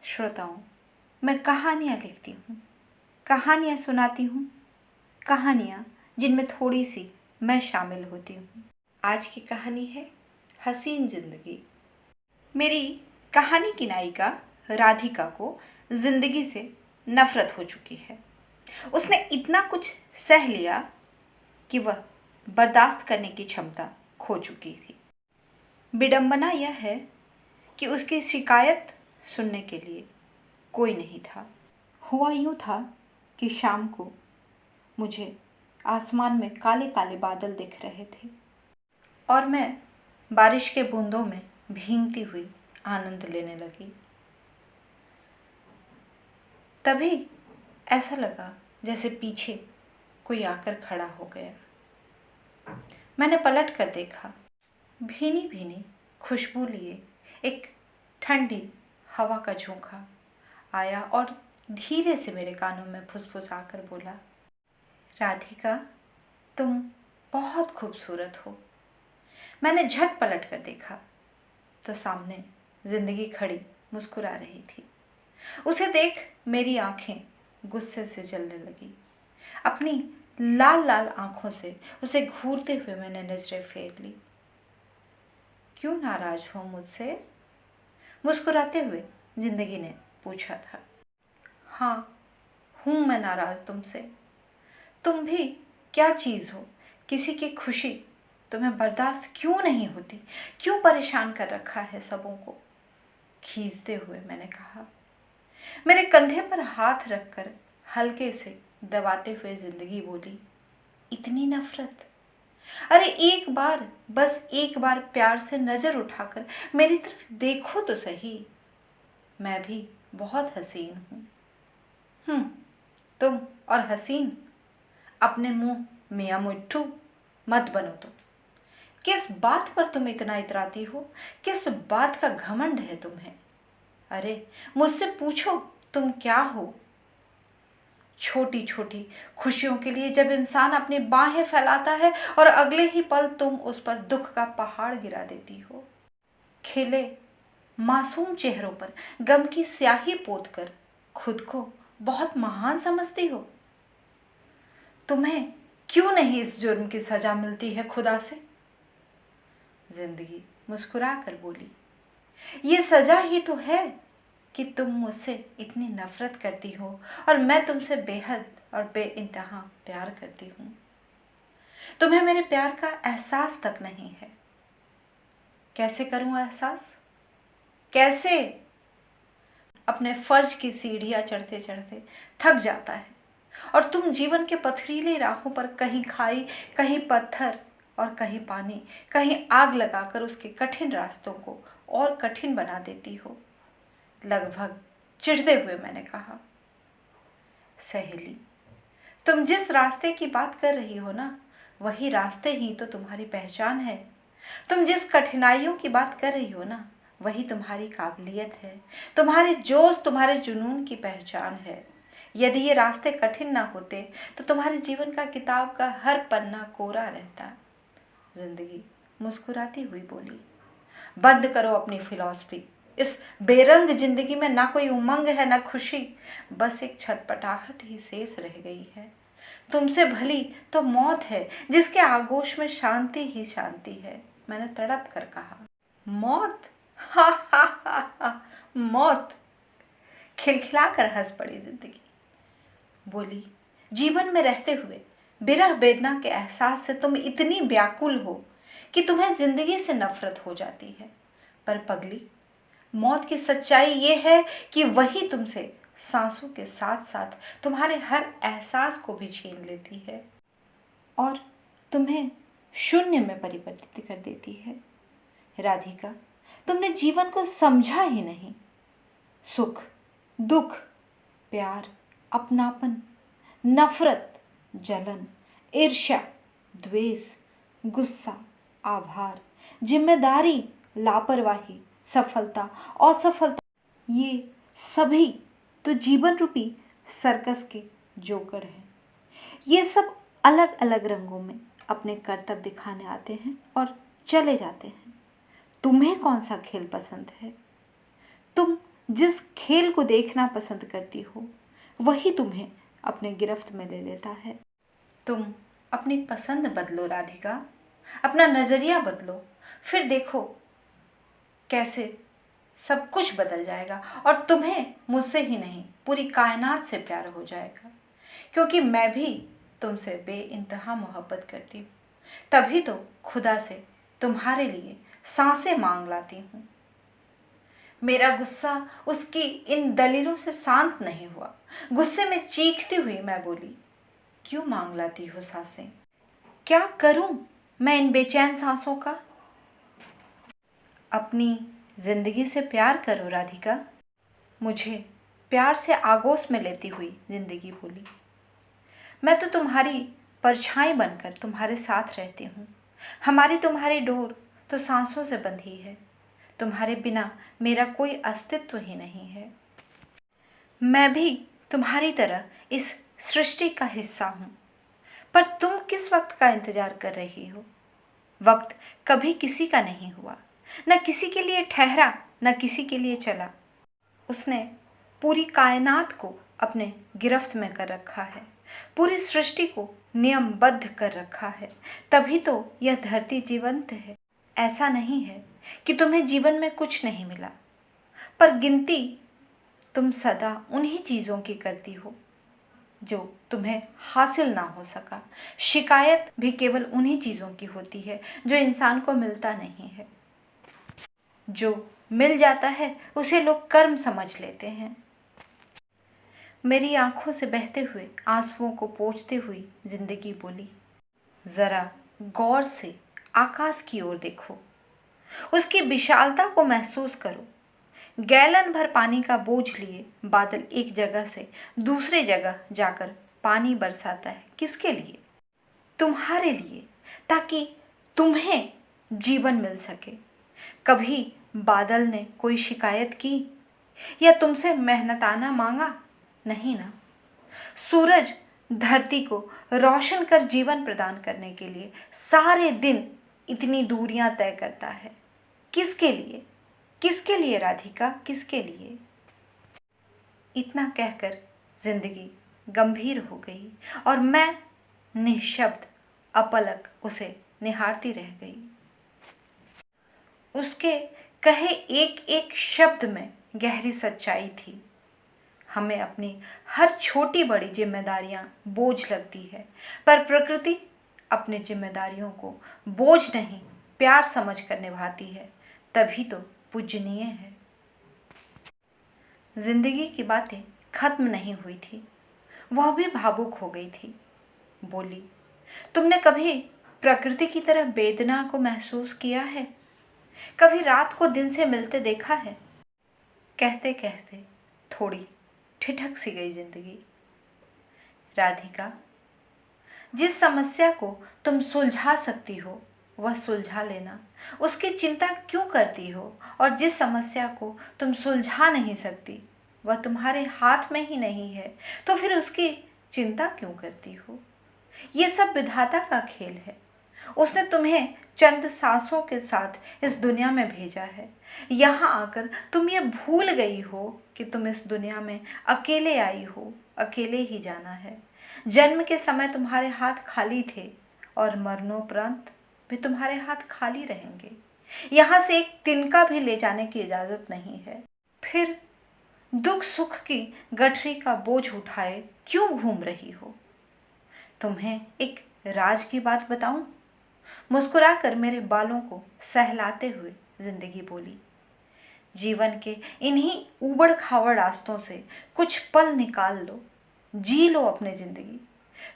श्रोताओं, मैं कहानियाँ लिखती हूँ, कहानियाँ सुनाती हूँ, कहानियाँ जिनमें थोड़ी सी मैं शामिल होती हूँ। आज की कहानी है हसीन जिंदगी। मेरी कहानी की नायिका राधिका को जिंदगी से नफरत हो चुकी है। उसने इतना कुछ सह लिया कि वह बर्दाश्त करने की क्षमता खो चुकी थी। विडंबना यह है कि उसकी शिकायत सुनने के लिए कोई नहीं था। हुआ यूँ था कि शाम को मुझे आसमान में काले काले बादल दिख रहे थे और मैं बारिश के बूंदों में भीगती हुई आनंद लेने लगी। तभी ऐसा लगा जैसे पीछे कोई आकर खड़ा हो गया। मैंने पलट कर देखा। भीनी भीनी खुशबू लिए एक ठंडी हवा का झोंका आया और धीरे से मेरे कानों में फुसफुसा कर बोला, राधिका, तुम बहुत खूबसूरत हो। मैंने झट पलट कर देखा तो सामने जिंदगी खड़ी मुस्कुरा रही थी। उसे देख मेरी आंखें गुस्से से जलने लगी। अपनी लाल लाल आंखों से उसे घूरते हुए मैंने नजरें फेर ली। क्यों नाराज हो मुझसे? मुस्कुराते हुए जिंदगी ने पूछा था। हाँ, हूं मैं नाराज तुमसे। तुम भी क्या चीज हो? किसी की खुशी तुम्हें बर्दाश्त क्यों नहीं होती? क्यों परेशान कर रखा है सबों को? खींचते हुए मैंने कहा। मेरे कंधे पर हाथ रखकर हल्के से दबाते हुए जिंदगी बोली, इतनी नफरत? अरे एक बार, बस एक बार प्यार से नजर उठाकर मेरी तरफ देखो तो सही। मैं भी बहुत हसीन हूं। तुम और हसीन? अपने मुंह मियां मिट्ठू मत बनो तुम। किस बात पर तुम इतना इतराती हो? किस बात का घमंड है तुम्हें? अरे मुझसे पूछो, तुम क्या हो? छोटी छोटी खुशियों के लिए जब इंसान अपनी बाहें फैलाता है और अगले ही पल तुम उस पर दुख का पहाड़ गिरा देती हो। खिले मासूम चेहरों पर गम की स्याही पोतकर खुद को बहुत महान समझती हो। तुम्हें क्यों नहीं इस जुर्म की सजा मिलती है खुदा से? जिंदगी मुस्कुरा कर बोली, ये सजा ही तो है कि तुम मुझसे इतनी नफरत करती हो और मैं तुमसे बेहद और बेइंतहा प्यार करती हूँ। तुम्हें मेरे प्यार का एहसास तक नहीं है। कैसे करूँ एहसास? कैसे? अपने फर्ज की सीढ़ियाँ चढ़ते चढ़ते थक जाता है और तुम जीवन के पथरीले राहों पर कहीं खाई, कहीं पत्थर और कहीं पानी, कहीं आग लगाकर उसके कठिन रास्तों को और कठिन बना देती हो। लगभग चिढ़ते हुए मैंने कहा, सहेली, तुम जिस रास्ते की बात कर रही हो ना, वही रास्ते ही तो तुम्हारी पहचान है। तुम जिस कठिनाइयों की बात कर रही हो ना, वही तुम्हारी काबिलियत है, तुम्हारे जोश, तुम्हारे जुनून की पहचान है। यदि ये रास्ते कठिन ना होते तो तुम्हारे जीवन का किताब का हर पन्ना कोरा रहता। जिंदगी मुस्कुराती हुई बोली, बंद करो अपनी फिलॉसफी। इस बेरंग जिंदगी में ना कोई उमंग है, ना खुशी, बस एक छटपटाहट ही शेष रह गई है। तुमसे भली तो मौत है, जिसके आगोश में शांति ही शांति है। मैंने तड़प कर कहा। मौत? हा हा हा हा, मौत? खिलखिलाकर हंस पड़ी जिंदगी। बोली, जीवन में रहते हुए बिरह वेदना के एहसास से तुम इतनी व्याकुल हो कि तुम्हें जिंदगी से नफरत हो जाती है। पर पगली, मौत की सच्चाई ये है कि वही तुमसे सांसों के साथ साथ तुम्हारे हर एहसास को भी छीन लेती है और तुम्हें शून्य में परिवर्तित कर देती है। राधिका, तुमने जीवन को समझा ही नहीं। सुख, दुख, प्यार, अपनापन, नफरत, जलन, ईर्ष्या, द्वेष, गुस्सा, आभार, जिम्मेदारी, लापरवाही, सफलता, असफलता, ये सभी तो जीवन रूपी सर्कस के जोकर हैं। ये सब अलग अलग रंगों में अपने करतब दिखाने आते हैं और चले जाते हैं। तुम्हें कौन सा खेल पसंद है? तुम जिस खेल को देखना पसंद करती हो वही तुम्हें अपने गिरफ्त में ले लेता है। तुम अपनी पसंद बदलो राधिका, अपना नजरिया बदलो, फिर देखो कैसे सब कुछ बदल जाएगा और तुम्हें मुझसे ही नहीं पूरी कायनात से प्यार हो जाएगा, क्योंकि मैं भी तुमसे बेइंतहा मोहब्बत करती हूँ। तभी तो खुदा से तुम्हारे लिए सांसें मांग लाती हूँ। मेरा गुस्सा उसकी इन दलीलों से शांत नहीं हुआ। गुस्से में चीखती हुई मैं बोली, क्यों मांग लाती हो सांसें? क्या करूं मैं इन बेचैन सांसों का? अपनी जिंदगी से प्यार करो राधिका। मुझे प्यार से आगोश में लेती हुई जिंदगी बोली, मैं तो तुम्हारी परछाई बनकर तुम्हारे साथ रहती हूँ। हमारी तुम्हारी डोर तो सांसों से बंधी है। तुम्हारे बिना मेरा कोई अस्तित्व ही नहीं है। मैं भी तुम्हारी तरह इस सृष्टि का हिस्सा हूँ, पर तुम किस वक्त का इंतजार कर रही हो? वक्त कभी किसी का नहीं हुआ, न किसी के लिए ठहरा, न किसी के लिए चला। उसने पूरी कायनात को अपने गिरफ्त में कर रखा है, पूरी सृष्टि को नियमबद्ध कर रखा है। तभी तो यह धरती जीवंत है। ऐसा नहीं है कि तुम्हें जीवन में कुछ नहीं मिला, पर गिनती तुम सदा उन्हीं चीज़ों की करती हो जो तुम्हें हासिल ना हो सका। शिकायत भी केवल उन्हीं चीज़ों की होती है जो इंसान को मिलता नहीं है। जो मिल जाता है उसे लोग कर्म समझ लेते हैं। मेरी आंखों से बहते हुए आंसुओं को पोंछती हुई जिंदगी बोली, जरा गौर से आकाश की ओर देखो, उसकी विशालता को महसूस करो। गैलन भर पानी का बोझ लिए बादल एक जगह से दूसरे जगह जाकर पानी बरसाता है। किसके लिए? तुम्हारे लिए, ताकि तुम्हें जीवन मिल सके। कभी बादल ने कोई शिकायत की या तुमसे मेहनताना मांगा? नहीं ना। सूरज धरती को रोशन कर जीवन प्रदान करने के लिए सारे दिन इतनी दूरियां तय करता है। किसके लिए? किसके लिए राधिका, किसके लिए? इतना कहकर जिंदगी गंभीर हो गई और मैं निःशब्द अपलक उसे निहारती रह गई। उसके कहे एक एक शब्द में गहरी सच्चाई थी। हमें अपनी हर छोटी बड़ी जिम्मेदारियां बोझ लगती है, पर प्रकृति अपनी जिम्मेदारियों को बोझ नहीं प्यार समझ कर निभाती है। तभी तो पूजनीय है। जिंदगी की बातें खत्म नहीं हुई थी। वह भी भावुक हो गई थी। बोली, तुमने कभी प्रकृति की तरह वेदना को महसूस किया है? कभी रात को दिन से मिलते देखा है? कहते कहते थोड़ी ठिठक सी गई जिंदगी। राधिका, जिस समस्या को तुम सुलझा सकती हो वह सुलझा लेना। उसकी चिंता क्यों करती हो? और जिस समस्या को तुम सुलझा नहीं सकती वह तुम्हारे हाथ में ही नहीं है, तो फिर उसकी चिंता क्यों करती हो? ये सब विधाता का खेल है। उसने तुम्हें चंद सांसों के साथ इस दुनिया में भेजा है। यहाँ आकर तुम ये भूल गई हो कि तुम इस दुनिया में अकेले आई हो, अकेले ही जाना है। जन्म के समय तुम्हारे हाथ खाली थे और मरणोपरांत भी तुम्हारे हाथ खाली रहेंगे। यहाँ से एक तिनका भी ले जाने की इजाजत नहीं है। फिर दुख सुख की गठरी का बोझ उठाए क्यों घूम रही हो? तुम्हें एक राज की बात बताऊं? मुस्कुराकर मेरे बालों को सहलाते हुए जिंदगी बोली, जीवन के इन्हीं ऊबड़ खाबड़ रास्तों से कुछ पल निकाल लो, जी लो अपनी जिंदगी।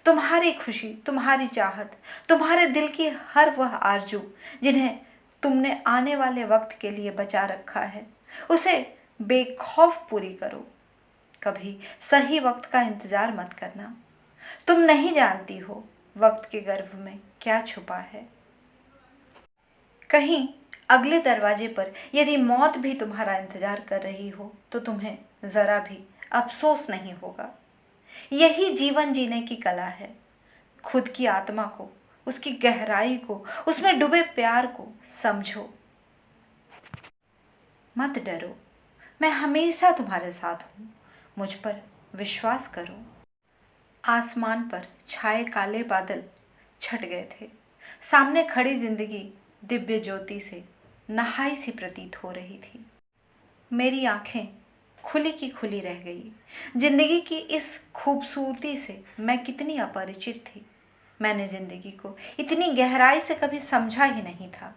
तुम्हारी खुशी, तुम्हारी चाहत, तुम्हारे दिल की हर वह आरजू जिन्हें तुमने आने वाले वक्त के लिए बचा रखा है, उसे बेखौफ पूरी करो। कभी सही वक्त का इंतजार मत करना। तुम नहीं जानती हो वक्त के गर्भ में क्या छुपा है। कहीं अगले दरवाजे पर यदि मौत भी तुम्हारा इंतजार कर रही हो तो तुम्हें जरा भी अफसोस नहीं होगा। यही जीवन जीने की कला है। खुद की आत्मा को, उसकी गहराई को, उसमें डूबे प्यार को समझो। मत डरो, मैं हमेशा तुम्हारे साथ हूँ, मुझ पर विश्वास करो। आसमान पर छाए काले बादल छट गए थे। सामने खड़ी जिंदगी दिव्य ज्योति से नहाई सी प्रतीत हो रही थी। मेरी आंखें खुली की खुली रह गई। जिंदगी की इस खूबसूरती से मैं कितनी अपरिचित थी। मैंने जिंदगी को इतनी गहराई से कभी समझा ही नहीं था।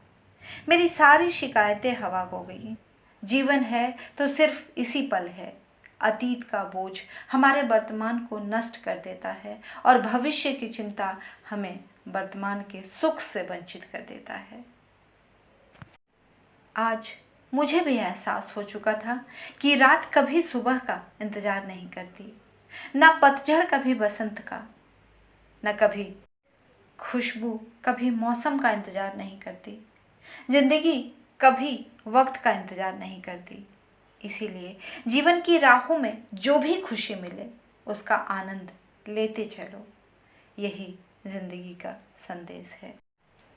मेरी सारी शिकायतें हवा हो गई। जीवन है तो सिर्फ इसी पल है। अतीत का बोझ हमारे वर्तमान को नष्ट कर देता है और भविष्य की चिंता हमें वर्तमान के सुख से वंचित कर देता है। आज मुझे भी एहसास हो चुका था कि रात कभी सुबह का इंतजार नहीं करती, ना पतझड़ कभी बसंत का, न कभी खुशबू कभी मौसम का इंतजार नहीं करती। जिंदगी कभी वक्त का इंतजार नहीं करती। इसीलिए जीवन की राहों में जो भी खुशी मिले उसका आनंद लेते चलो। यही जिंदगी का संदेश है।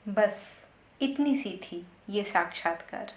बस इतनी सी थी ये साक्षात्कार।